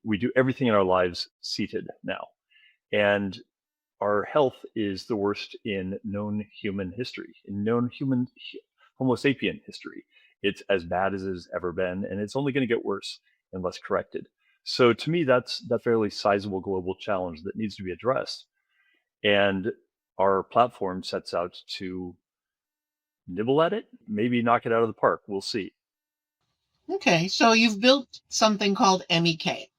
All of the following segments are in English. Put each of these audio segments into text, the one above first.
We do everything in our lives seated now. And our health is the worst in known human history, in known Homo sapien history. It's as bad as it's ever been, and it's only going to get worse unless corrected. So to me, that's a fairly sizable global challenge that needs to be addressed. And our platform sets out to nibble at it, maybe knock it out of the park. We'll see. Okay, so you've built something called MEK,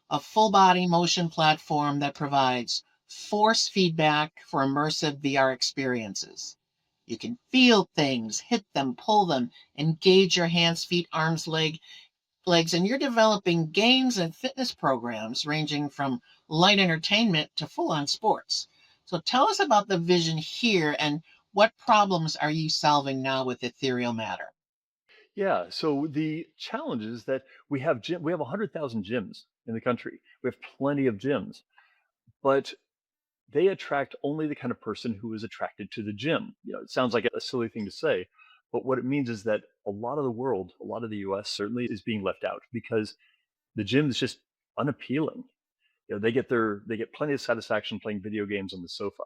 a full body motion platform that provides force feedback for immersive VR experiences. You can feel things, hit them, pull them, engage your hands, feet, arms, legs, and you're developing games and fitness programs ranging from light entertainment to full on sports. So tell us about the vision here and what problems are you solving now with Ethereal Matter? Yeah. So the challenge is that we have 100,000 gyms in the country. We have plenty of gyms, but they attract only the kind of person who is attracted to the gym. It sounds like a silly thing to say, but what it means is that a lot of the world, a lot of the US certainly is being left out because the gym is just unappealing. They get plenty of satisfaction playing video games on the sofa,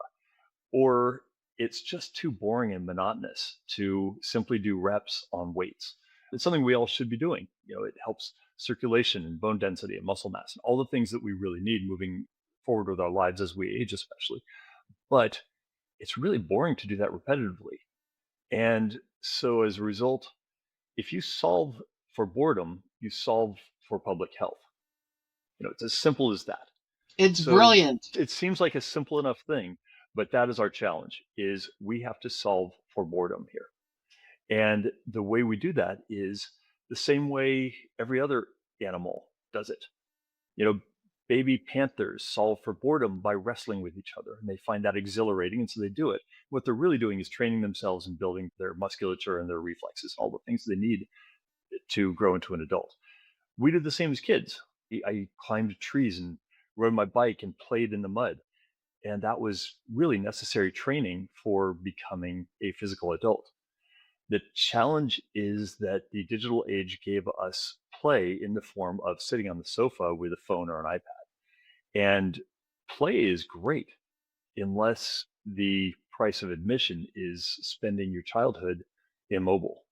or it's just too boring and monotonous to simply do reps on weights. It's something we all should be doing. It helps circulation and bone density and muscle mass and all the things that we really need moving forward with our lives as we age, especially. But it's really boring to do that repetitively. And so as a result, if you solve for boredom, you solve for public health. It's as simple as that. It's So brilliant. it seems like a simple enough thing, but that is our challenge is we have to solve for boredom here. And the way we do that is the same way every other animal does it. You know, baby panthers solve for boredom by wrestling with each other, and they find that exhilarating, and so they do it. What they're really doing is training themselves and building their musculature and their reflexes, all the things they need to grow into an adult. We did the same as kids. I climbed trees and rode my bike and played in the mud. And that was really necessary training for becoming a physical adult. The challenge is that the digital age gave us play in the form of sitting on the sofa with a phone or an iPad. And play is great unless the price of admission is spending your childhood immobile,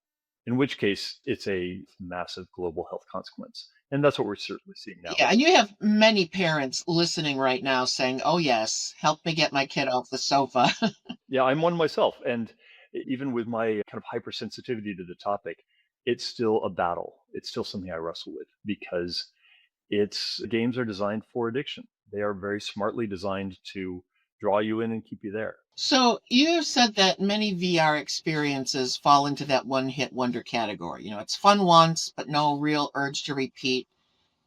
in which case it's a massive global health consequence. And that's what we're certainly seeing now. Yeah, and you have many parents listening right now saying, "Oh yes, help me get my kid off the sofa." Yeah, I'm one myself. And even with my kind of hypersensitivity to the topic, it's still a battle. It's still something I wrestle with because games are designed for addiction. They are very smartly designed to draw you in and keep you there. So you said that many VR experiences fall into that one-hit wonder category. It's fun once, but no real urge to repeat.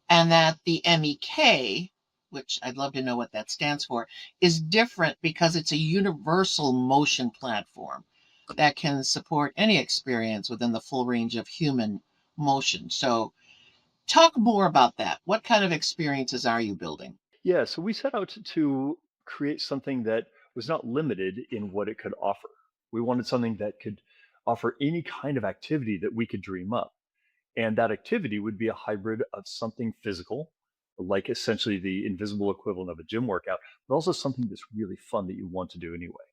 And that the MEK, which I'd love to know what that stands for, is different because it's a universal motion platform that can support any experience within the full range of human motion. So talk more about that. What kind of experiences are you building? Yeah, so we set out to create something that was not limited in what it could offer. We wanted something that could offer any kind of activity that we could dream up. And that activity would be a hybrid of something physical, like essentially the invisible equivalent of a gym workout, but also something that's really fun that you want to do anyway.